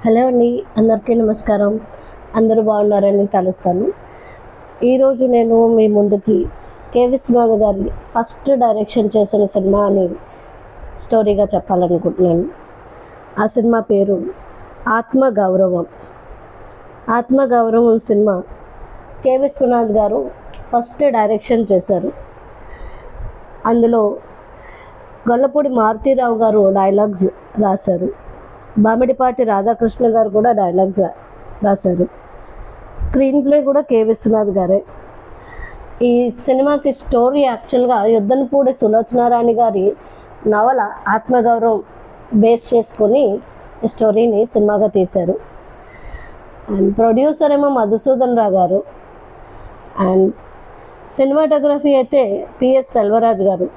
Hello అండి, అందరికీ నమస్కారం. అందరూ బాగున్నారని తలుస్తాను. ఈరోజు నేను మీ ముందుకి కె. విశ్వనాథ్ గారి ఫస్ట్ డైరెక్షన్ చేసిన సినిమా అని స్టోరీగా చెప్పాలనుకుంటున్నాను. ఆ సినిమా పేరు ఆత్మగౌరవం. ఆత్మగౌరవం సినిమా కె. విశ్వనాథ్ గారు ఫస్ట్ డైరెక్షన్ చేశారు. అందులో గొల్లపూడి మారుతీరావు గారు డైలాగ్స్ రాశారు. బామిడిపాటి రాధాకృష్ణ గారు కూడా డైలాగ్స్ రాశారు. స్క్రీన్ ప్లే కూడా కె. విశ్వనాథ్ గారే. ఈ సినిమాకి స్టోరీ యాక్చువల్గా యుద్ధనపూడి సులోచనారాణి గారి నవల ఆత్మగౌరవం బేస్ చేసుకొని ఈ స్టోరీని సినిమాగా తీశారు. అండ్ ప్రొడ్యూసర్ ఏమో మధుసూదన్ రావు గారు. అండ్ సినిమాటోగ్రఫీ అయితే పిఎస్ సెల్వరాజ్ గారు.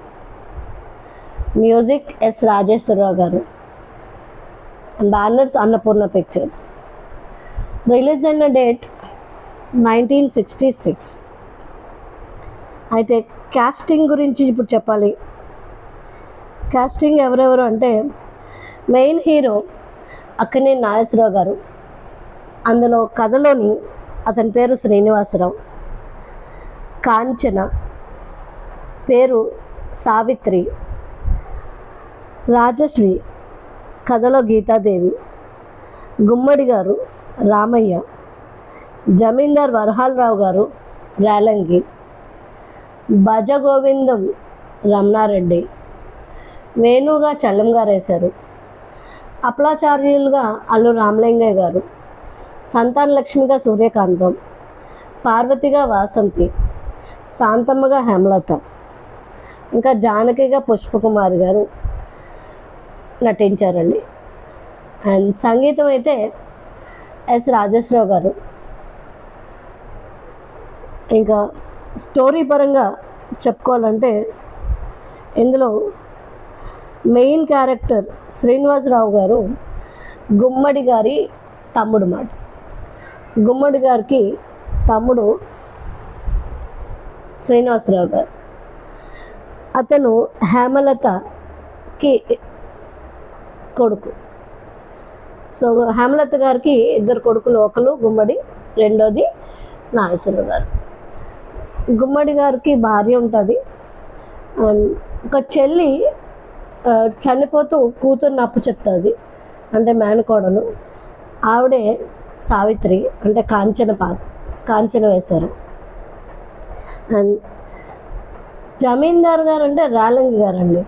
మ్యూజిక్ ఎస్ రాజేశ్వరరావు గారు. Banners Annapurna pictures. రిలీజ్ అయిన డేట్ 1966. అయితే కాస్టింగ్ గురించి ఇప్పుడు చెప్పాలి. కాస్టింగ్ ఎవరెవరు అంటే, మెయిన్ హీరో అక్కినేని నాగేశ్వరరావు గారు. అందులో కథలోని అతని పేరు శ్రీనివాసరావు. కాంచన పేరు సావిత్రి. రాజశ్రీ కథలో గీతాదేవి. గుమ్మడి గారు రామయ్య. జమీందార్ వరహాలరావు గారు రేలంగి. భజగోవిందం రమణారెడ్డి. వేణుగా చల్లం గారు వేశారు. అప్లాచార్యులుగా అల్లు రామలింగయ్య గారు. సంతాన లక్ష్మిగా సూర్యకాంతం. పార్వతిగా వాసంతి. శాంతమ్మగా హేమలత. ఇంకా జానకిగా పుష్పకుమారి గారు నటించారండి. అండ్ సంగీతం అయితే ఎస్ రాజేశ్వరరావు గారు. ఇంకా స్టోరీ పరంగా చెప్పుకోవాలంటే, ఇందులో మెయిన్ క్యారెక్టర్ శ్రీనివాసరావు గారు గుమ్మడి గారి తమ్ముడు మాట. గుమ్మడి గారికి తమ్ముడు శ్రీనివాసరావు గారు. అతను హేమలతకి కొడుకు. సో హేమలత గారికి ఇద్దరు కొడుకులు. ఒకరు గుమ్మడి, రెండోది నాగేశ్వరరావు గారు. గుమ్మడి గారికి భార్య ఉంటుంది. ఒక చెల్లి చనిపోతూ కూతుర్ని అప్పు చెప్తుంది, అంటే మేనకోడలు. ఆవిడే సావిత్రి, అంటే కాంచన వేశారు. అండ్ జమీందార్ గారు అంటే రేలంగి గారు అండి.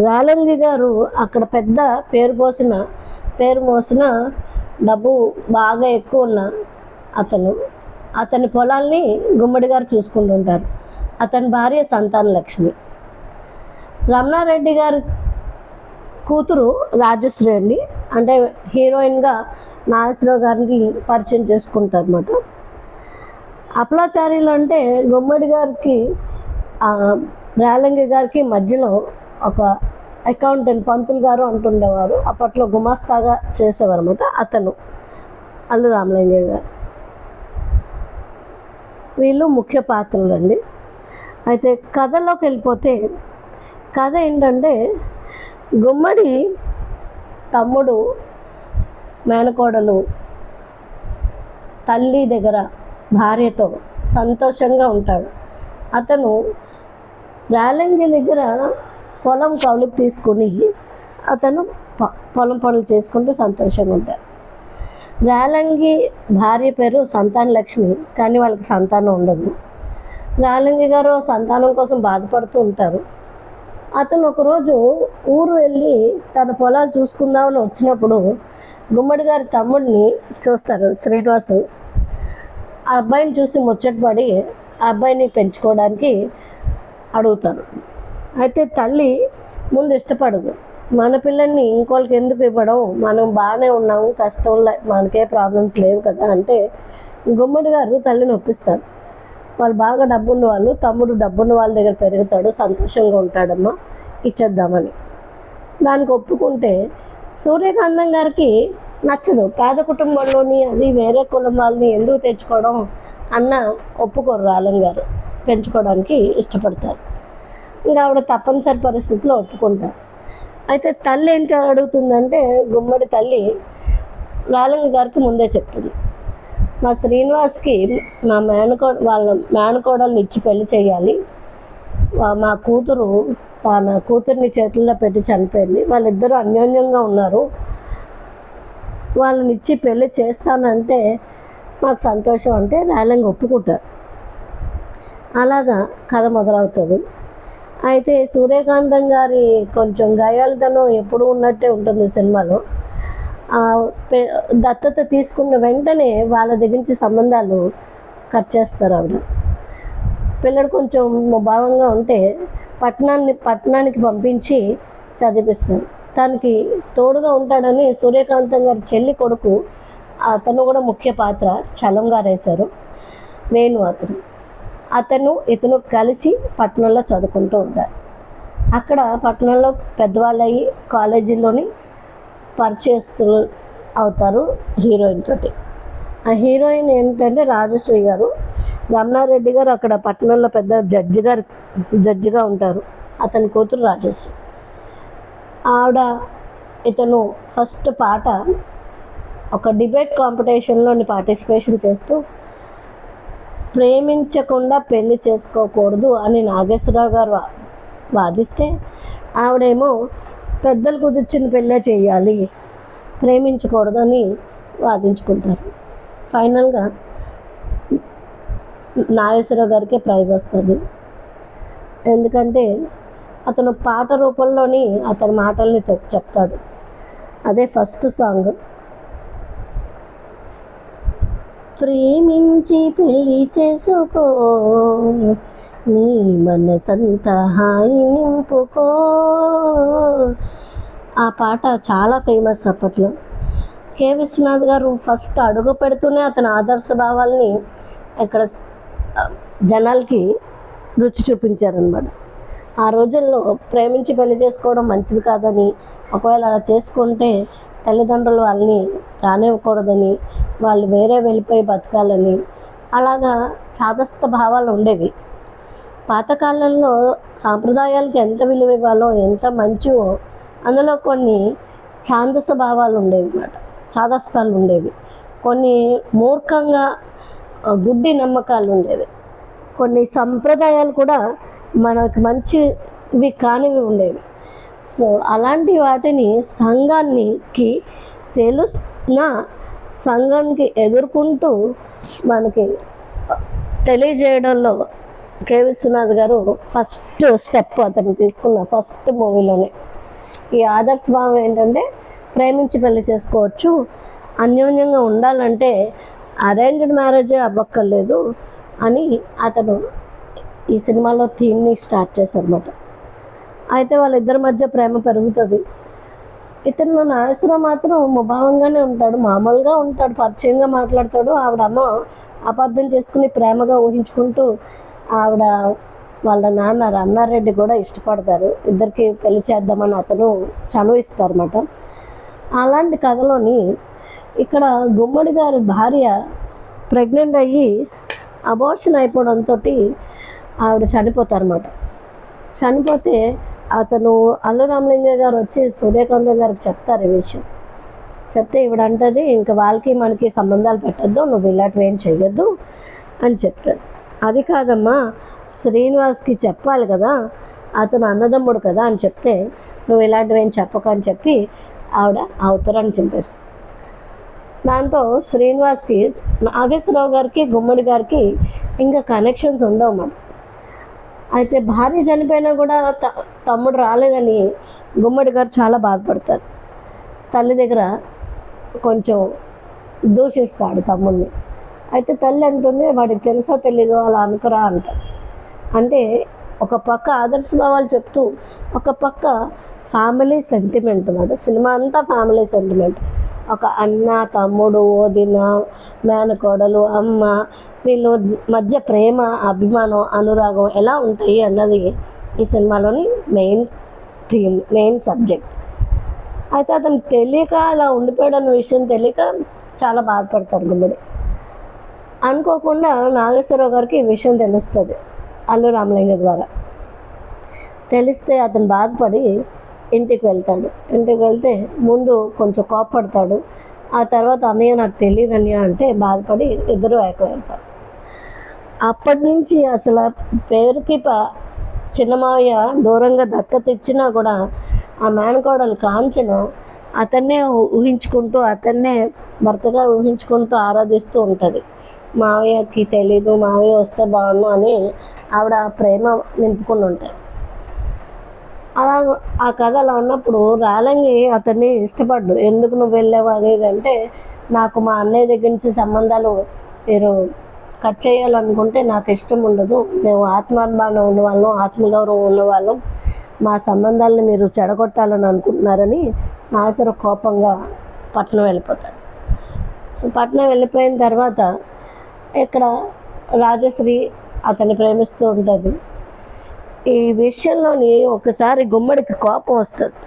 రేలంగి గారు అక్కడ పెద్ద పేరు మోసిన డబ్బు బాగా ఎక్కువ ఉన్న అతని పొలాల్ని గుమ్మడి గారు చూసుకుంటుంటారు. అతని భార్య సంతాన లక్ష్మి. రమణారెడ్డి గారి కూతురు రాజశ్రీ అండి. అంటే హీరోయిన్గా నాగేశ్వరరావు గారిని పరిచయం చేసుకుంటారు అన్నమాట. అప్లాచార్యులు అంటే గుమ్మడి గారికి రేలంగి గారికి మధ్యలో ఒక అకౌంటెంట్ పంతులు గారు అంటుండేవారు. అప్పట్లో గుమాస్తాగా చేసేవారు అనమాట. అతను అల్లు రామలింగయ్య గారు. వీళ్ళు ముఖ్య పాత్రలు అండి. అయితే కథలోకి వెళ్ళిపోతే, కథ ఏంటంటే, గుమ్మడి తమ్ముడు మేనకోడలు తల్లి దగ్గర భార్యతో సంతోషంగా ఉంటాడు. అతను రేలంగి దగ్గర పొలం కౌలుకు తీసుకుని అతను పొలం పనులు చేసుకుంటూ సంతోషంగా ఉంటారు. రేలంగి భార్య పేరు సంతాన లక్ష్మి, కానీ వాళ్ళకి సంతానం ఉండదు. రేలంగి గారు సంతానం కోసం బాధపడుతూ ఉంటారు. అతను ఒకరోజు ఊరు వెళ్ళి తన పొలాలు చూసుకుందామని వచ్చినప్పుడు గుమ్మడి గారి తమ్ముడిని చూస్తారు, శ్రీనివాసు. ఆ అబ్బాయిని చూసి ముచ్చటపడి ఆ అబ్బాయిని పెంచుకోవడానికి అడుగుతారు. అయితే తల్లి ముందు ఇష్టపడదు. మన పిల్లల్ని ఇంకోళ్ళకి ఎందుకు ఇవ్వడం, మనం బాగానే ఉన్నాము, కష్టంలో మనకే ప్రాబ్లమ్స్ లేవు కదా అంటే గుమ్మడి గారు తల్లిని ఒప్పిస్తారు. వాళ్ళు బాగా డబ్బున్న వాళ్ళు, తమ్ముడు డబ్బున్న వాళ్ళ దగ్గర పెరుగుతాడు, సంతోషంగా ఉంటాడమ్మా, ఇచ్చేద్దామని. దానికి ఒప్పుకుంటే సూర్యకాంతం గారికి నచ్చదు. పేద కుటుంబంలోని అది వేరే కులం వాళ్ళని ఎందుకు తెచ్చుకోవడం అన్న ఒప్పుకోరు. రాలం గారు పెంచుకోవడానికి ఇష్టపడతారు. ఇంకా ఆవిడ తప్పనిసరి పరిస్థితిలో ఒప్పుకుంటారు. అయితే తల్లి ఏంటి అడుగుతుందంటే, గుమ్మడి తల్లి రాలింగ గారికి ముందే చెప్తుంది. మా శ్రీనివాస్కి వాళ్ళ మేనకోడల్ని ఇచ్చి పెళ్లి చేయాలి, మా కూతురు తన కూతుర్ని చేతుల్లో పెట్టి చనిపోయింది, వాళ్ళిద్దరూ అన్యోన్యంగా ఉన్నారు, వాళ్ళని ఇచ్చి పెళ్ళి చేస్తానంటే మాకు సంతోషం అంటే రాలింగ ఒప్పుకుంటారు. అలాగా కథ మొదలవుతుంది. అయితే సూర్యకాంతం గారి కొంచెం గయాలతనం ఎప్పుడు ఉన్నట్టే ఉంటుంది సినిమాలో. దత్తత తీసుకున్న వెంటనే వాళ్ళ దగ్గర నుంచి సంబంధాలు కట్ చేస్తారు. ఆవిడ పిల్లడు కొంచెం భావంగా ఉంటే పట్టణానికి పంపించి చదివిస్తారు. తనకి తోడుగా ఉంటాడని సూర్యకాంతం గారి చెల్లి కొడుకు, అతను కూడా ముఖ్య పాత్ర చలం గారు వేశారు, వేణు. ఇతను కలిసి పట్టణంలో చదువుకుంటూ ఉంటారు. అక్కడ పట్టణంలో పెద్దవాళ్ళు అయ్యి కాలేజీలోని పరిచయస్తులు అవుతారు హీరోయిన్ తోటి. ఆ హీరోయిన్ ఏంటంటే రాజశ్రీ గారు. రమణారెడ్డి గారు అక్కడ పట్టణంలో పెద్ద జడ్జిగా ఉంటారు, అతని కూతురు రాజశ్రీ. ఇతను ఫస్ట్ పాట ఒక డిబేట్ కాంపిటీషన్లోని పార్టిసిపేషన్ చేస్తూ ప్రేమించకుండా పెళ్లి చేసుకోకూడదు అని నాగేశ్వరరావు గారు వాదిస్తే, ఆవిడేమో పెద్దలు కుదిర్చిన పెళ్ళే చేయాలి, ప్రేమించకూడదని వాదించుకుంటారు. ఫైనల్గా నాగేశ్వరరావు గారికి ప్రైజ్ వస్తుంది. ఎందుకంటే అతను పాట రూపంలోని అతని మాటల్ని చెప్తాడు. అదే ఫస్ట్ సాంగ్. ప్రేమించి పెళ్లి చేసుకో, నీ మనసంత హాయి నింపుకో. ఆ పాట చాలా ఫేమస్ అప్పట్లో. కె విశ్వనాథ్ గారు ఫస్ట్ అడుగు పెడుతూనే అతని ఆదర్శ భావాల్ని ఇక్కడ జనాలకి రుచి చూపించారనమాట. ఆ రోజుల్లో ప్రేమించి పెళ్లి చేసుకోవడం మంచిది కాదని, ఒకవేళ అలా చేసుకుంటే తల్లిదండ్రులు వాళ్ళని రానివ్వకూడదని, వాళ్ళు వేరే వెళ్ళిపోయి బతకాలని, అలాగా చాదస్త భావాలు ఉండేవి. పాతకాలంలో సాంప్రదాయాలకి ఎంత విలువ ఇవ్వాలో, ఎంత మంచివో అందులో కొన్ని ఛాందస భావాలు ఉండేవి అన్నమాట, చాదస్తాలు ఉండేవి. కొన్ని మూర్ఖంగా గుడ్డి నమ్మకాలు ఉండేవి. కొన్ని సంప్రదాయాలు కూడా మనకు మంచివి కానివి ఉండేవి. సో అలాంటి వాటిని సంఘానికి ఎదుర్కొంటూ మనకి తెలియజేయడంలో కె విశ్వనాథ్ గారు ఫస్ట్ స్టెప్ అతను తీసుకున్న ఫస్ట్ మూవీలోనే. ఈ ఆదర్శ భావం ఏంటంటే ప్రేమించి పెళ్లి చేసుకోవచ్చు, అన్యోన్యంగా ఉండాలంటే అరేంజ్డ్ మ్యారేజే అవ్వక్కర్లేదు అని అతను ఈ సినిమాలో థీమ్ని స్టార్ట్ చేశారన్నమాట. అయితే వాళ్ళిద్దరి మధ్య ప్రేమ పెరుగుతుంది. ఇతను నాగేశ్వరరావు మాత్రం ముభావంగానే ఉంటాడు, మామూలుగా ఉంటాడు, పరిచయంగా మాట్లాడతాడు. ఆవిడమ్మ అపార్థం చేసుకుని ప్రేమగా ఊహించుకుంటూ వాళ్ళ నాన్న రమణారెడ్డి కూడా ఇష్టపడతారు. ఇద్దరికి పెళ్లి చేద్దామని అతను చనువిస్తారన్నమాట. అలాంటి కథలోని ఇక్కడ గుమ్మడి గారి భార్య ప్రెగ్నెంట్ అయ్యి అబార్షన్ అయిపోవడంతో ఆవిడ చనిపోతారన్నమాట. చనిపోతే అతను అల్లు రామలింగయ్య గారు వచ్చి సూర్యకాంతం గారికి చెప్తారు ఈ విషయం. చెప్తే ఈవిడంటది, ఇంకా వాళ్ళకి మనకి సంబంధాలు పెట్టద్దు, నువ్వు ఇలాంటివి ఏం చెయ్యొద్దు అని చెప్తారు. అది కాదమ్మా, శ్రీనివాస్కి చెప్పాలి కదా, అతను అన్నదమ్ముడు కదా అని చెప్తే, నువ్వు ఇలాంటివి ఏం చెప్పక అని చెప్పి ఆవిడ అవతరాన్ని చింపేస్తుంది. దాంతో శ్రీనివాస్కి నాగేశ్వరరావు గారికి గుమ్మడి గారికి ఇంకా కనెక్షన్స్ ఉండవు మనం. అయితే భార్య చనిపోయినా కూడా తమ్ముడు రాలేదని గుమ్మడి గారు చాలా బాధపడతారు. తల్లి దగ్గర కొంచెం దూషిస్తాడు తమ్ముడిని. అయితే తల్లి అంటుంది, వాడికి తెలుసో తెలీదో అలా అనుకురా అంటారు. అంటే ఒక పక్క ఆదర్శ భావాలు చెప్తూ, ఒక పక్క ఫ్యామిలీ సెంటిమెంట్ అన్నమాట. సినిమా అంతా ఫ్యామిలీ సెంటిమెంట్. ఒక అన్న, తమ్ముడు, వదిన, మేనకోడలు, అమ్మ, వీళ్ళు మధ్య ప్రేమ, అభిమానం, అనురాగం ఎలా ఉంటాయి అన్నది ఈ సినిమాలోని మెయిన్ థీమ్, మెయిన్ సబ్జెక్ట్. అయితే అతను తెలియక అలా ఉండిపోయాడన్న విషయం తెలియక చాలా బాధపడతారు గుమ్మడి. అనుకోకుండా నాగేశ్వరరావు గారికి ఈ విషయం తెలుస్తుంది అల్లు రామలింగ ద్వారా. తెలిస్తే అతను బాధపడి ఇంటికి వెళ్తాడు. ఇంటికి వెళ్తే ముందు కొంచెం కోపడతాడు. ఆ తర్వాత అన్నయ్య నాకు తెలియదు అన్నయ్య అంటే బాధపడి ఇద్దరు ఏకమైపోతారు. అప్పటి నుంచి అసలు పేరుకి చిన్న మావయ్య దూరంగా దత్తత ఇచ్చినా కూడా ఆ మేనకోడలు కాంచన అతన్నే ఊహించుకుంటూ అతన్నే భర్తగా ఊహించుకుంటూ ఆరాధిస్తూ ఉంటుంది. మావయ్యకి తెలీదు, మావయ్య వస్తే బాగుండు అని ఆవిడ ప్రేమ నింపుకుని ఉంటాయి. అలా ఆ కథ అలా ఉన్నప్పుడు రేలంగి అతన్ని ఇష్టపడ్డు. ఎందుకు నువ్వు వెళ్ళావు అనేది అంటే, నాకు మా అన్నయ్య దగ్గర నుంచి సంబంధాలు మీరు కట్ చేయాలనుకుంటే నాకు ఇష్టం ఉండదు, మేము ఆత్మాభిమానం ఉన్నవాళ్ళం, ఆత్మగౌరవం ఉన్నవాళ్ళం, మా సంబంధాలను మీరు చెడగొట్టాలని అనుకుంటున్నారని నాగేశ్వరరావు కోపంగా పట్నం వెళ్ళిపోతాడు. సో పట్నం వెళ్ళిపోయిన తర్వాత ఇక్కడ రాజశ్రీ అతన్ని ప్రేమిస్తూ ఉంటుంది. ఈ విషయంలోని ఒకసారి గుమ్మడికి కోపం వస్తుంది.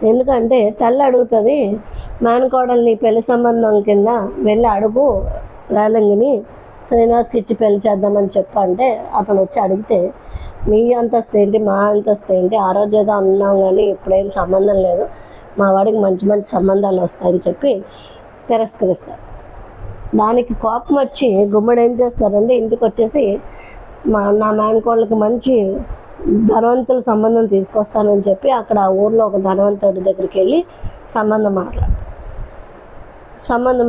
ఎందుకంటే తల్లి అడుగుతుంది, మేనకోడల్ని పెళ్లి సంబంధం కింద వెళ్ళి అడుగు రేలంగిని, శ్రీనివాస్కి ఇచ్చి పెళ్లి చేద్దామని చెప్పంటే అతను వచ్చి అడిగితే, మీ అంతస్తు ఏంటి, మా అంతస్తు ఏంటి, ఆ రోజు ఏదో అన్నాం కానీ ఇప్పుడేం సంబంధం లేదు, మా వాడికి మంచి మంచి సంబంధాలు వస్తాయని చెప్పి తిరస్కరిస్తారు. దానికి కోపం వచ్చి గుమ్మడి ఏం చేస్తారంటే ఇంటికి వచ్చేసి నా మేనకోళ్ళకి మంచి ధనవంతుల సంబంధం తీసుకొస్తానని చెప్పి అక్కడ ఊర్లో ఒక ధనవంతుడి దగ్గరికి వెళ్ళి సంబంధం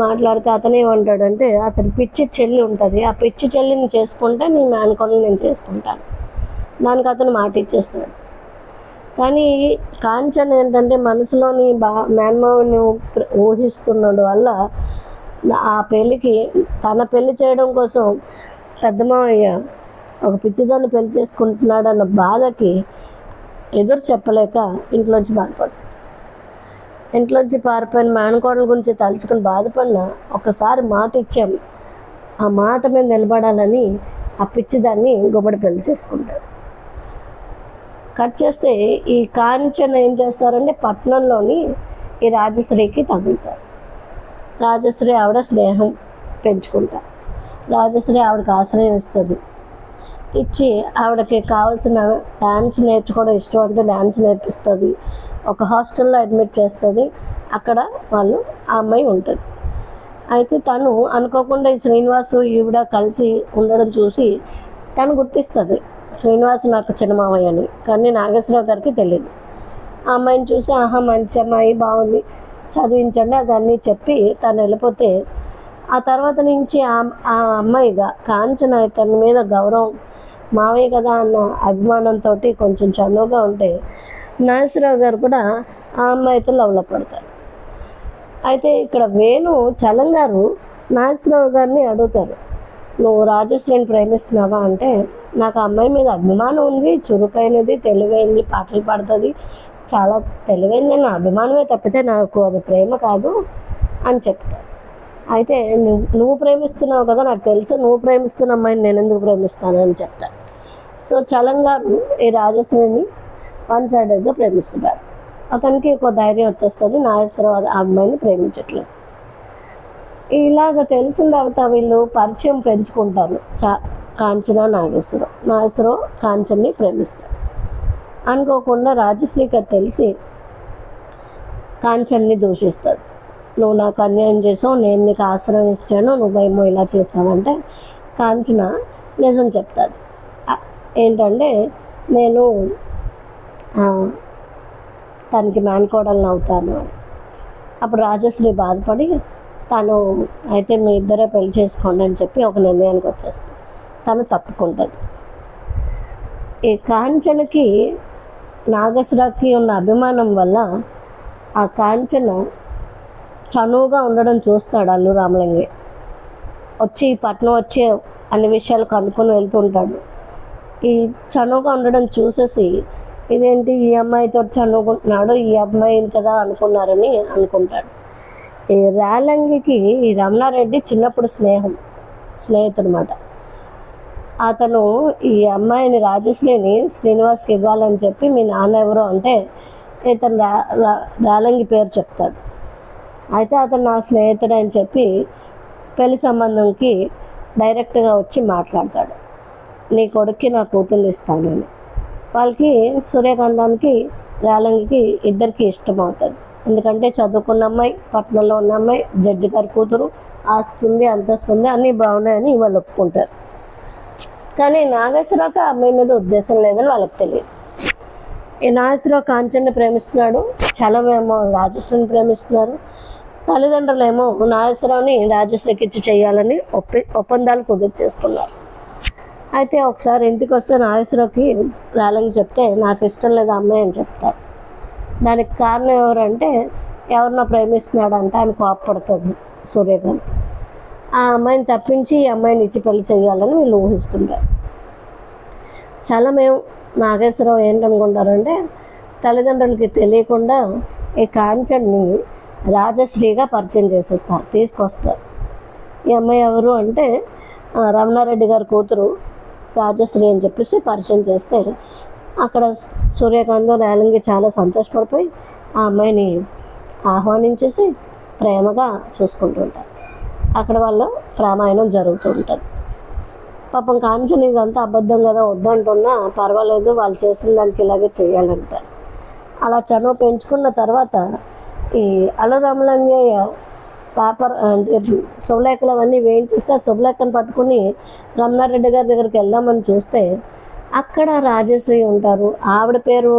మాట్లాడితే అతను ఏమంటాడంటే, అతని పిచ్చి చెల్లి ఉంటుంది, ఆ పిచ్చి చెల్లిని చేసుకుంటే నీ మేనకోళ్ళని నేను చేసుకుంటాను, దానికి అతను మాట ఇచ్చేస్తాడు. కానీ కాంచన్ ఏంటంటే మనసులోని మేనమావని ఊహిస్తున్నాడు వల్ల ఆ పెళ్ళికి తన పెళ్లి చేయడం కోసం పెద్ద మావయ్య ఒక పిచ్చిదాన్ని పెళ్లి చేసుకుంటున్నాడు అన్న బాధకి ఎదురు చెప్పలేక ఇంట్లోంచి పారిపోయిన మేనకోడల గురించి తలుచుకుని బాధపడిన ఒకసారి మాట ఇచ్చాము, ఆ మాట మీద నిలబడాలని ఆ పిచ్చిదాన్ని గుమ్మడి పెళ్లి చేసుకుంటాడు. కట్ చేస్తే ఈ కాంచన ఏం చేస్తారంటే పట్నంలోని ఈ రాజశ్రీకి తగులుతారు. రాజశ్రీ ఆవిడ స్నేహం పెంచుకుంటారు. రాజశ్రీ ఆవిడకి ఆశ్రయం ఇస్తుంది. ఇచ్చి ఆవిడకి కావాల్సిన డ్యాన్స్ నేర్చుకోవడం ఇష్టం అంటే డ్యాన్స్ నేర్పిస్తుంది. ఒక హాస్టల్లో అడ్మిట్ చేస్తుంది. అక్కడ ఆ అమ్మాయి ఉంటుంది. అయితే తను అనుకోకుండా ఈ శ్రీనివాసు ఈవిడ కలిసి ఉండడం చూసి తను గుర్తిస్తుంది, శ్రీనివాసు నాకు చిన్న మామయ్య అని. కానీ నాగేశ్వరరావు గారికి తెలియదు. ఆ అమ్మాయిని చూసి ఆహా మంచి అమ్మాయి, బాగుంది, చదివించండి అదన్నీ చెప్పి తను వెళ్ళిపోతే ఆ తర్వాత నుంచి ఆ అమ్మాయిగా కాంచన తన మీద గౌరవం, మావయ్య కదా అన్న అభిమానంతో కొంచెం చనువుగా ఉంటే నాగేశ్వరరావు గారు కూడా ఆ అమ్మాయితో లవ్లో పడతారు. అయితే ఇక్కడ వేణు చలం గారు నాగేశ్వరరావు గారిని అడుగుతారు, నువ్వు రాజశ్రీని ప్రేమిస్తున్నావా అంటే, నాకు ఆ అమ్మాయి మీద అభిమానం ఉంది, చురుకైనది, తెలివైనది, పాటలు పాడుతుంది, చాలా తెలివైంది, నా అభిమానమే తప్పితే నాకు అది ప్రేమ కాదు అని చెప్తారు. అయితే నువ్వు ప్రేమిస్తున్నావు కదా, నాకు తెలుసు, నువ్వు ప్రేమిస్తున్న అమ్మాయిని నేను ఎందుకు ప్రేమిస్తానని చెప్తాను. సో చలం గారు ఈ రాజశ్రీని వన్ సైడెడ్గా ప్రేమిస్తున్నారు. అతనికి ఒక ధైర్యం వచ్చేస్తుంది, నాగేశ్వరరావు ఆ అమ్మాయిని ప్రేమించట్లేదు. ఇలాగ తెలిసిన తర్వాత వీళ్ళు పరిచయం పెంచుకుంటారు. కాంచన నాగేశ్వరరావు కాంచన్ని ప్రేమిస్తారు. అనుకోకుండా రాజశ్రీకి తెలిసి కాంచన్ని దూషిస్తుంది. నువ్వు నాకు అన్యాయం చేసావు, నేను నీకు ఆశ్రయం ఇచ్చాను, నువ్వేమో ఇలా చేసావంటే కాంచన నిజం చెప్తాది. ఏంటంటే నేను తనకి మేనకోడలను అవుతాను. అప్పుడు రాజశ్రీ బాధపడి తను అయితే మీ ఇద్దరే పెళ్లి చేసుకోండి అని చెప్పి ఒక నిర్ణయానికి వచ్చేస్తుంది. తను తప్పుకుంటుంది. ఈ కాంచనకి నాగేశ్వరరావుకి ఉన్న అభిమానం వల్ల ఆ కాంచన చనువుగా ఉండడం చూస్తాడు అల్లు రామలింగయ్య. వచ్చి పట్నం వచ్చి అన్ని విషయాలు కనుక్కొని వెళ్తుంటాడు. ఈ చనువుగా ఉండడం చూసేసి ఇదేంటి ఈ అమ్మాయితో చనువుకుంటున్నాడు, ఈ అమ్మాయిని కదా అనుకున్నారని అనుకుంటాడు. ఈ రేలంగికి ఈ రమణారెడ్డి చిన్నప్పుడు స్నేహితుడు అన్నమాట. అతను ఈ అమ్మాయిని రాజశ్రీని శ్రీనివాస్కి ఇవ్వాలని చెప్పి మీ నాన్న ఎవరో అంటే ఇతను రేలంగి పేరు చెప్తాడు. అయితే అతను నా స్నేహితుడు అని చెప్పి పెళ్లి సంబంధంకి డైరెక్ట్గా వచ్చి మాట్లాడతాడు, నీ కొడుక్కి నా కూతుర్ని ఇస్తానని. వాళ్ళకి సూర్యకాంతానికి రేలంగికి ఇద్దరికి ఇష్టం అవుతుంది. ఎందుకంటే చదువుకున్న అమ్మాయి, పట్టణంలో ఉన్న అమ్మాయి, జడ్జి గారి కూతురు, ఆస్తుంది అంతస్తుంది అన్నీ బాగున్నాయని వాళ్ళు ఒప్పుకుంటారు. కానీ నాగేశ్వరరావుకి ఆ అమ్మాయి మీద ఉద్దేశం లేదని వాళ్ళకి తెలియదు. ఈ నాగేశ్వరరావు కాంచన్ని ప్రేమిస్తున్నాడు, చలమేమో రాజశ్రీని ప్రేమిస్తున్నారు. తల్లిదండ్రులు ఏమో నాగేశ్వరరావుని రాజశ్రీకి ఇచ్చి చేయాలని ఒప్పందాలు కుదురు చేసుకున్నారు. అయితే ఒకసారి ఇంటికి వస్తే నాగేశ్వరరావుకి రేలంగి చెప్తే నాకు ఇష్టం లేదు అమ్మాయి అని చెప్తాడు. దానికి కారణం ఎవరంటే ఎవరినో ప్రేమిస్తున్నాడంటే ఆయన కోపపడుతుంది సూర్యకాంత్. ఆ అమ్మాయిని తప్పించి ఈ అమ్మాయిని ఇచ్చి పెళ్లి చేయాలని వీళ్ళు ఊహిస్తుంటారు. చాలా మేము నాగేశ్వరరావు ఏంటనుకుంటారంటే తల్లిదండ్రులకి తెలియకుండా ఈ కాంచన్ని రాజశ్రీగా పరిచయం చేసేస్తారు, తీసుకొస్తారు. ఈ అమ్మాయి ఎవరు అంటే రమణారెడ్డి గారి కూతురు రాజశ్రీ అని చెప్పేసి పరిచయం చేస్తే అక్కడ సూర్యకాంత్ రేలంగి చాలా సంతోషపడిపోయి ఆ అమ్మాయిని ఆహ్వానించేసి ప్రేమగా చూసుకుంటుంటారు. అక్కడ వాళ్ళ రామాయణం జరుగుతూ ఉంటుంది. పాపం కాంచన్ ఇదంతా అబద్ధం కదా, వద్దంటున్నా పర్వాలేదు వాళ్ళు చేసిన దానికి ఇలాగే చేయాలంటారు. అలా చనువు పెంచుకున్న తర్వాత ఈ అలరామలింగయ్య పేపర్ అంటే శుభలేఖలు అవన్నీ వేయించిస్తే శుభలేఖను పట్టుకుని రమణారెడ్డి గారి దగ్గరికి వెళ్దామని చూస్తే అక్కడ రాజశ్రీ ఉంటారు. ఆవిడ పేరు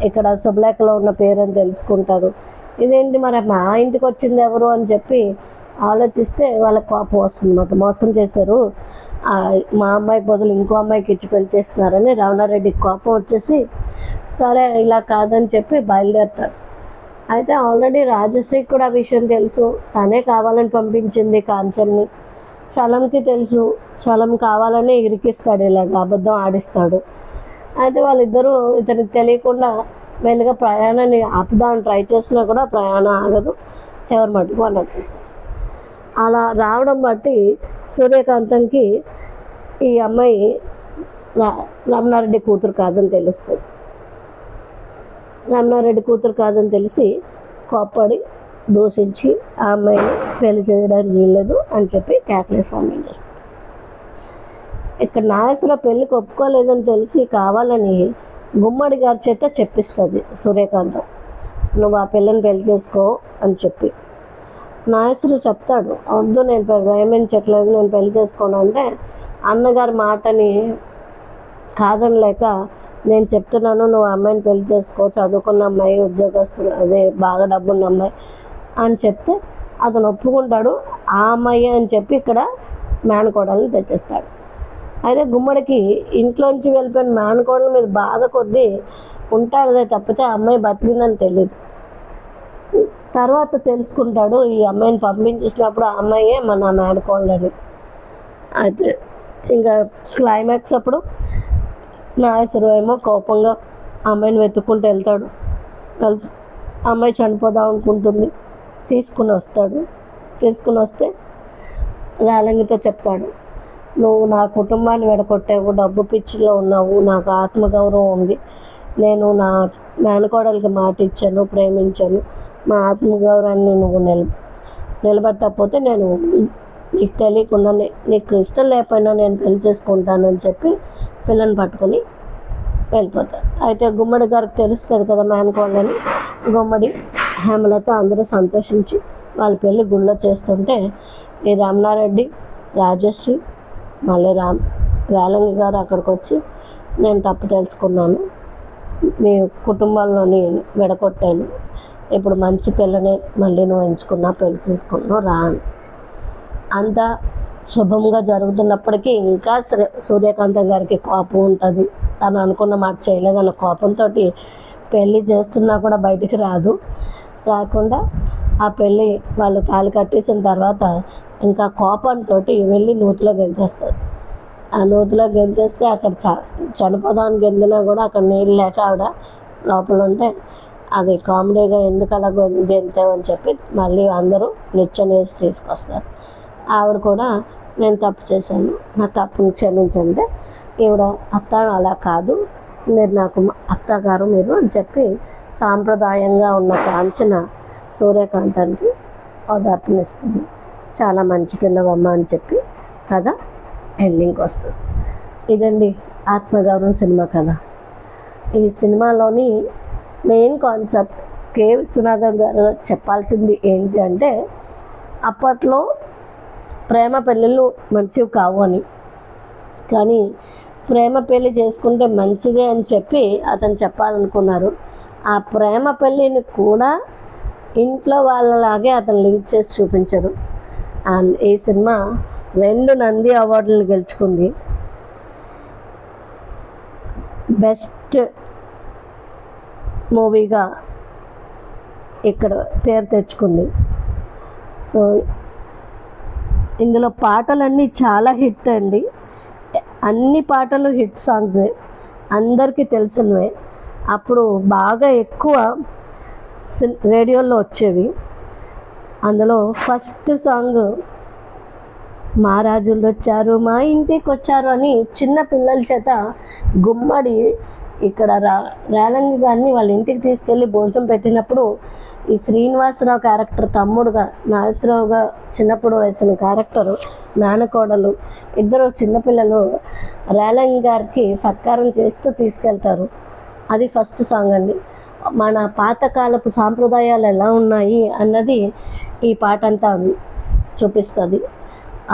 ఇక్కడ శుభలేఖలో ఉన్న పేరు అని తెలుసుకుంటారు. ఇదేంటి మరి మా ఇంటికి వచ్చింది ఎవరు అని చెప్పి ఆలోచిస్తే వాళ్ళకి కోపం వస్తుంది అన్నమాట. మోసం చేశారు, మా అమ్మాయికి బదులు ఇంకో అమ్మాయికి ఇచ్చి పెళ్లి చేస్తున్నారని రమణారెడ్డికి కోపం వచ్చేసి సరే ఇలా కాదని చెప్పి బయలుదేరుతారు. అయితే ఆల్రెడీ రాజశ్రీకి కూడా ఆ విషయం తెలుసు, తనే కావాలని పంపించింది కాంచన్ని. చలంకి తెలుసు, చలం కావాలని ఇరికిస్తాడు, ఇలాగ అబద్ధం ఆడిస్తాడు. అయితే వాళ్ళిద్దరూ ఇతనికి తెలియకుండా మెల్లిగా ప్రయాణాన్ని ఆపుదామని ట్రై చేసినా కూడా ప్రయాణం ఆగదు, ఎవరి మట్టుకు వాళ్ళు వచ్చేస్తారు. అలా రావడం బట్టి సూర్యకాంతంకి ఈ అమ్మాయి రమణారెడ్డి కూతురు కాదని తెలుస్తుంది. రమణారెడ్డి కూతురు కాదని తెలిసి కోప్పడి దూషించి ఆ అమ్మాయిని పెళ్లి చేయడానికి వీల్లేదు అని చెప్పి క్యాట్లేసి పంపించేస్తాడు. ఇక్కడ నాగేశ్వరరావు పెళ్ళికి ఒప్పుకోలేదని తెలిసి కావాలని గుమ్మడి గారి చేత చెప్పిస్తుంది సూర్యకాంతం, నువ్వు ఆ పిల్లని పెళ్లి చేసుకో అని చెప్పి. నాగేశ్వరరావు చెప్తాడు, వద్దు నేను ప్రేమించట్లేదు, నేను పెళ్లి చేసుకోను అంటే అన్నగారి మాటని కాదనలేక నేను చెప్తున్నాను నువ్వు అమ్మాయిని పెళ్లి చేసుకో, చదువుకున్న అమ్మాయి, ఉద్యోగస్తులు అదే బాగా డబ్బున్న అమ్మాయి అని చెప్తే అతను ఒప్పుకుంటాడు. ఆ అమ్మాయి అని చెప్పి ఇక్కడ మేనకోడల్ని తెచ్చేస్తాడు. అయితే గుమ్మడికి ఇంట్లోంచి వెళ్ళిపోయిన మేనకోడల మీద బాధ కొద్దీ ఉంటాడే తప్పితే ఆ అమ్మాయి బతికిందని తెలియదు. తర్వాత తెలుసుకుంటాడు ఈ అమ్మాయిని పంపించేసినప్పుడు ఆ అమ్మాయే మన మేనకోడలని. అయితే ఇంకా క్లైమాక్స్ అప్పుడు నాగేశ్వరరావు ఏమో కోపంగా అమ్మాయిని వెతుక్కుంటూ వెళ్తాడు. అమ్మాయి చనిపోదాం అనుకుంటుంది, తీసుకుని వస్తే రేలంగితో చెప్తాడు, నువ్వు నా కుటుంబాన్ని విడగొట్టావు, డబ్బు పిచ్చిలో ఉన్నావు, నాకు ఆత్మగౌరవం ఉంది, నేను నా మేనకోడలికి మాట ఇచ్చాను, ప్రేమించాను, మా ఆత్మగౌరవాన్ని నువ్వు నిలబెట్టకపోతే నేను నీకు తెలియకుండా నీకు ఇష్టం లేకపోయినా నేను పెళ్లి చేసుకుంటానని చెప్పి పిల్లని పట్టుకొని వెళ్ళిపోతారు. అయితే గుమ్మడి గారికి తెలుస్తుంది కదా మేనకోళ్ళని. గుమ్మడి హేమలతో అందరూ సంతోషించి వాళ్ళ పెళ్ళి గుళ్ళో చేస్తుంటే ఈ రమణారెడ్డి, రాజశ్రీ, మళ్ళీ రేలంగి గారు అక్కడికి వచ్చి నేను తప్పు తెలుసుకున్నాను, మీ కుటుంబంలోని విడగొట్టాను, ఇప్పుడు మంచి పిల్లని మళ్ళీ నువ్వు ఎంచుకున్నా, పెళ్లి చేసుకున్నావు రా. అంతా శుభంగా జరుగుతున్నప్పటికీ ఇంకా సూర్యకాంతం గారికి కోపం ఉంటుంది. తను అనుకున్న మాట చేయలేదన్న కోపంతో పెళ్ళి చేస్తున్నా కూడా బయటికి రాకుండా ఆ పెళ్ళి వాళ్ళు తాళి కట్టేసిన తర్వాత ఇంకా కోపంతో వెళ్ళి నూతిలో గెంతేస్తారు. ఆ నూతిలో గెంతేస్తే అక్కడ చనిపోదామని గెంతినా కూడా అక్కడ నీళ్ళు లేక ఆవిడ లోపల ఉంటే అది కామెడీగా ఎందుకు అలా గెంతామని చెప్పి మళ్ళీ అందరూ నిచ్చెన వేసి తీసుకొస్తారు. ఆవిడ కూడా నేను తప్పు చేశాను, నా తప్పును క్షమించండి, ఈవిడ అత్త అలా కాదు, మీరు నాకు అత్తగారు మీరు అని చెప్పి సాంప్రదాయంగా ఉన్న కాంచన సూర్యకాంతానికి ఓదార్పునిస్తుంది. చాలా మంచి పిల్లవమ్మ అని చెప్పి కథ ఎండింగ్కి వస్తుంది. ఇదండి ఆత్మగౌరవం సినిమా కథ. ఈ సినిమాలోని మెయిన్ కాన్సెప్ట్ కె విశ్వనాథన్ గారు చెప్పాల్సింది ఏంటి అంటే, అప్పట్లో ప్రేమ పెళ్ళిళ్ళు మంచివి కావు అని, కానీ ప్రేమ పెళ్ళి చేసుకుంటే మంచిదే అని చెప్పి అతను చెప్పాలనుకున్నారు. ఆ ప్రేమ పెళ్ళిని కూడా ఇంట్లో వాళ్ళలాగే అతను లింక్ చేసి చూపించారు. అండ్ ఈ సినిమా 2 నంది అవార్డులు గెలుచుకుంది. బెస్ట్ మూవీగా ఇక్కడ పేరు తెచ్చుకుంది. సో ఇందులో పాటలన్నీ చాలా హిట్ అండి. అన్ని పాటలు హిట్ సాంగ్సే, అందరికీ తెలిసినవే. అప్పుడు బాగా ఎక్కువ రేడియోలో వచ్చేవి. అందులో ఫస్ట్ సాంగ్ మా రాజులు వచ్చారు మా ఇంటికి వచ్చారు అని చిన్న పిల్లల చేత గుమ్మడి ఇక్కడ రేలంగి గారిని వాళ్ళ ఇంటికి తీసుకెళ్ళి భోజనం పెట్టినప్పుడు ఈ శ్రీనివాసరావు క్యారెక్టర్ తమ్ముడుగా, నాగేశ్వరరావుగా చిన్నప్పుడు వేసిన క్యారెక్టరు మేనకోడలు ఇద్దరు చిన్నపిల్లలు రేలంగి గారికి సత్కారం చేస్తూ తీసుకెళ్తారు. అది ఫస్ట్ సాంగ్ అండి. మన పాతకాలపు సాంప్రదాయాలు ఎలా ఉన్నాయి అన్నది ఈ పాట అంతా చూపిస్తుంది.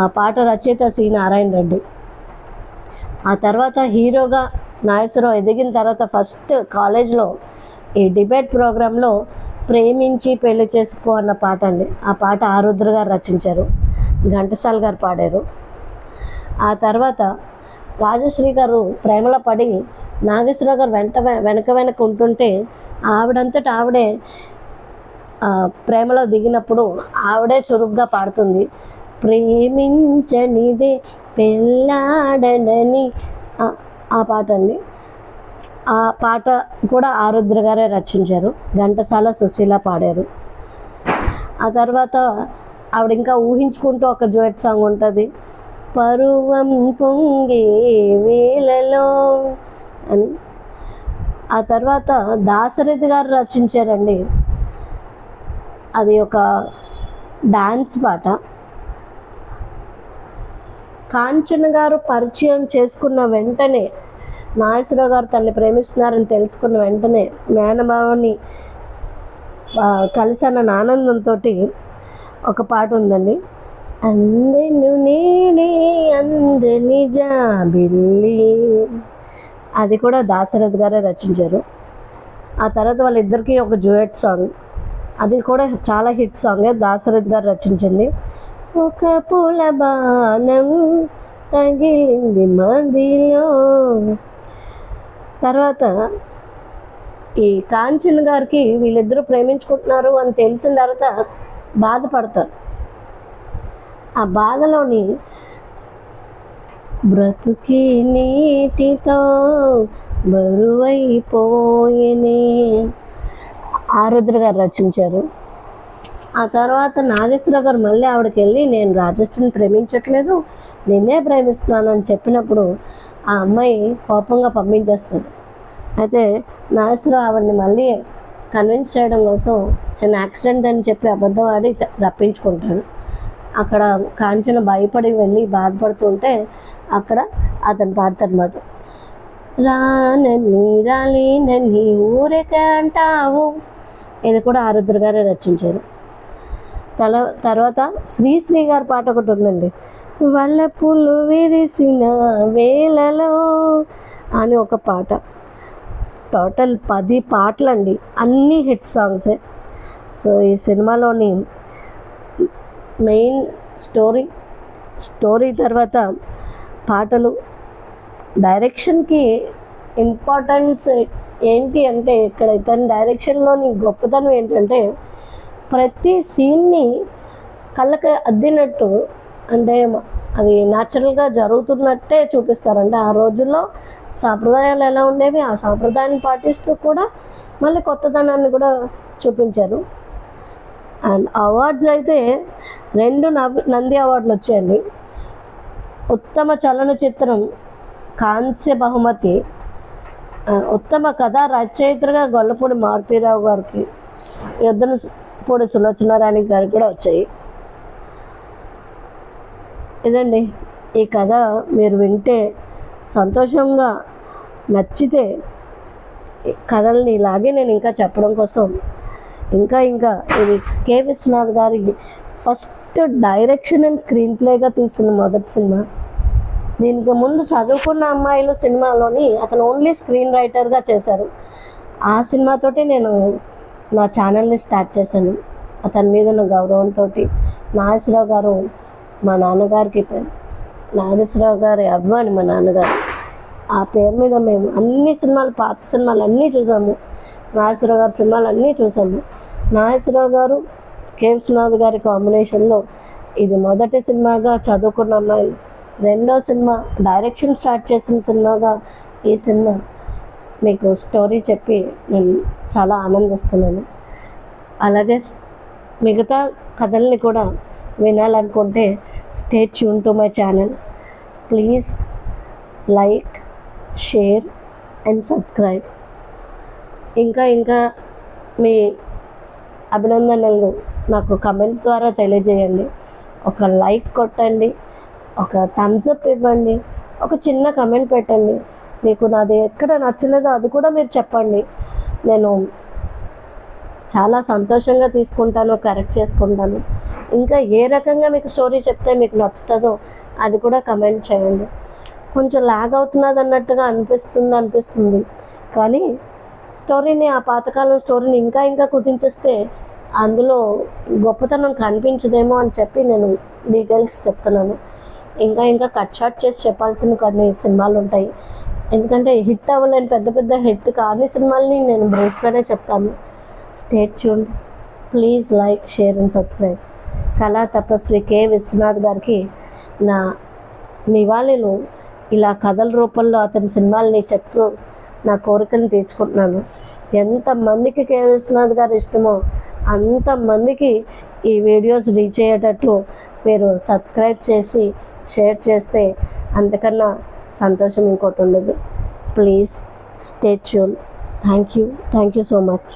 ఆ పాట రచయిత సి నారాయణ రెడ్డి. ఆ తర్వాత హీరోగా నాగేశ్వరరావు ఎదిగిన తర్వాత ఫస్ట్ కాలేజ్లో ఈ డిబేట్ ప్రోగ్రాంలో ప్రేమించి పెళ్లి చేసుకో అన్న పాట అండి. ఆ పాట ఆరుద్ర గారు రచించారు, ఘంటసాల గారు పాడారు. ఆ తర్వాత రాజశ్రీ గారు ప్రేమలో పడి నాగేశ్వరరావు గారు వెనక ఉంటుంటే ఆవిడంతటా ఆవిడే ప్రేమలో దిగినప్పుడు ఆవిడే చురుగ్గా పాడుతుంది. ప్రేమించనిదే పెళ్ళాడనని ఆ పాట అండి. ఆ పాట కూడా ఆరుద్ర గారే రచించారు, ఘంటసాల సుశీల పాడారు. ఆ తర్వాత ఆవిడ ఇంకా ఊహించుకుంటూ ఒక డ్యూయట్ సాంగ్ ఉంటుంది, పరువం పొంగే వేళలో అని. ఆ తర్వాత దాశరథి గారు రచించారండి, అది ఒక డాన్స్ పాట. కాంచన గారు పరిచయం చేసుకున్న వెంటనే, నాగేశ్వరరావు గారు తనని ప్రేమిస్తున్నారని తెలుసుకున్న వెంటనే మేనమావని కలిసన్న ఆనందంతో ఒక పాట ఉందండి, అందెను నేనే అందని జాబిల్లి. అది కూడా దాశరథి గారే రచించారు. ఆ తర్వాత వాళ్ళిద్దరికీ ఒక డ్యూయట్ సాంగ్, అది కూడా చాలా హిట్ సాంగ్, దాశరథి గారు రచించింది. ఒక పూల బాణం తగిలింది మదిలో. తర్వాత ఈ కాంచన్ గారికి వీళ్ళిద్దరూ ప్రేమించుకుంటున్నారు అని తెలిసిన తర్వాత బాధపడతారు. ఆ బాధలోని బ్రతుకి నీటితో బరువైపోయేనే ఆరుద్ర గారు రచించారు. ఆ తర్వాత నాగేశ్వరరావు గారు మళ్ళీ ఆవిడకి వెళ్ళి నేను రాజశ్రీని ప్రేమించట్లేదు, నిన్నే ప్రేమిస్తున్నాను అని చెప్పినప్పుడు ఆ అమ్మాయి కోపంగా పంపించేస్తుంది. అయితే నాగేశ్వరరావు ఆవిడని మళ్ళీ కన్విన్స్ చేయడం కోసం చిన్న యాక్సిడెంట్ అని చెప్పి అబద్ధం ఆడి రప్పించుకుంటాడు. అక్కడ కాంచన భయపడి వెళ్ళి బాధపడుతుంటే అక్కడ అతను పాడతాడనమాట, రానని రాలేనని ఊరికే అంటావు. ఇది కూడా ఆరుద్ర గారే రచించారు. తర్వాత శ్రీశ్రీ గారి పాట ఒకటి ఉందండి, వల్లపులు విరిసిన వేళలో అని ఒక పాట. టోటల్ 10 పాటలండి, అన్నీ హిట్ సాంగ్సే. సో ఈ సినిమాలోని మెయిన్ స్టోరీ తర్వాత పాటలు, డైరెక్షన్కి ఇంపార్టెన్స్ ఏంటి అంటే, ఇక్కడ ఇతని డైరెక్షన్లోని గొప్పతనం ఏంటంటే ప్రతి సీన్ని కళ్ళకి అద్దినట్టు, అంటే అది న్యాచురల్గా జరుగుతున్నట్టే చూపిస్తారంటే ఆ రోజుల్లో సాంప్రదాయాలు ఎలా ఉండేవి ఆ సాంప్రదాయాన్ని పాటిస్తూ కూడా మళ్ళీ కొత్తదనాన్ని కూడా చూపించారు. అండ్ అవార్డ్స్ అయితే 2 నంది అవార్డులు వచ్చాయండి. ఉత్తమ చలనచిత్రం కాంస్య బహుమతి, ఉత్తమ కథా రచయిత్రగా గొల్లపూడి మారుతీరావు గారికి, యుద్ధనపూడి సులోచనారాణి గారికి కూడా వచ్చాయి. ఇదండి ఈ కథ. మీరు వింటే సంతోషంగా నచ్చితే కథల్ని ఇలాగే నేను ఇంకా చెప్పడం కోసం ఇంకా ఇంకా ఇది కె విశ్వనాథ్ గారి ఫస్ట్ డైరెక్షన్ అండ్ స్క్రీన్ ప్లేగా తీసిన మొదటి సినిమా. దీనికి ముందు చదువుకున్న అమ్మాయిలు సినిమాలోని అతను ఓన్లీ స్క్రీన్ రైటర్గా చేశారు. ఆ సినిమాతోటి నేను నా ఛానల్ని స్టార్ట్ చేశాను. అతని మీద ఉన్న గౌరవంతో నాగేశ్వరరావు గారు మా నాన్నగారికి నాగేశ్వరరావు గారి అభిమాని మా నాన్నగారు. ఆ పేరు మీద మేము అన్ని సినిమాలు, పాత సినిమాలు అన్నీ చూసాము. నాగేశ్వరరావు గారి సినిమాలు అన్నీ చూసాము. నాగేశ్వరరావు గారు కె విశ్వనాథ్ గారి కాంబినేషన్లో ఇది మొదటి సినిమాగా చదువుకున్న అమ్మాయి, రెండో సినిమా డైరెక్షన్ స్టార్ట్ చేసిన సినిమాగా ఈ సినిమా మీకు స్టోరీ చెప్పి నేను చాలా ఆనందిస్తున్నాను. అలాగే మిగతా కథల్ని కూడా వినాలనుకుంటే stay tune to my channel. Please like, share and subscribe. ఇంకా ఇంకా మీ అభినందనలు నాకు కమెంట్ ద్వారా తెలియజేయండి. ఒక లైక్ కొట్టండి, ఒక థమ్స్ అప్ ఇవ్వండి, ఒక చిన్న కమెంట్ పెట్టండి. మీకు నాది ఎక్కడ నచ్చలేదో అది కూడా మీరు చెప్పండి. నేను చాలా సంతోషంగా తీసుకుంటాను, కరెక్ట్ చేసుకుంటాను. ఇంకా ఏ రకంగా మీకు స్టోరీ చెప్తే మీకు నచ్చుతుందో అది కూడా కమెంట్ చేయండి. కొంచెం లాగ్ అవుతున్నది అన్నట్టుగా అనిపిస్తుంది, కానీ స్టోరీని, ఆ పాతకాలం స్టోరీని ఇంకా ఇంకా కుదించేస్తే అందులో గొప్పతనం కనిపించదేమో అని చెప్పి నేను డీటెయిల్స్ చెప్తున్నాను. ఇంకా ఇంకా కట్ షార్ట్ చేసి చెప్పాల్సిన కొన్ని సినిమాలు ఉంటాయి. ఎందుకంటే హిట్ అవ్వలేని పెద్ద పెద్ద హిట్ కాని సినిమాల్ని నేను బ్రీఫ్గానే చెప్తాను. Stay tune. Please like, share and subscribe. కళా తపస్వి కె విశ్వనాథ్ గారికి నా నివాళులు ఇలా కథల రూపంలో అతని సినిమాల్ని చెప్తూ నా కోరికను తీర్చుకుంటున్నాను. ఎంతమందికి కె విశ్వనాథ్ గారు ఇష్టమో అంతమందికి ఈ వీడియోస్ రీచ్ అయ్యేటట్లు మీరు సబ్స్క్రైబ్ చేసి షేర్ చేస్తే అంతకన్నా సంతోషం ఇంకోటి ఉండదు. Please stay tune. Thank you so much.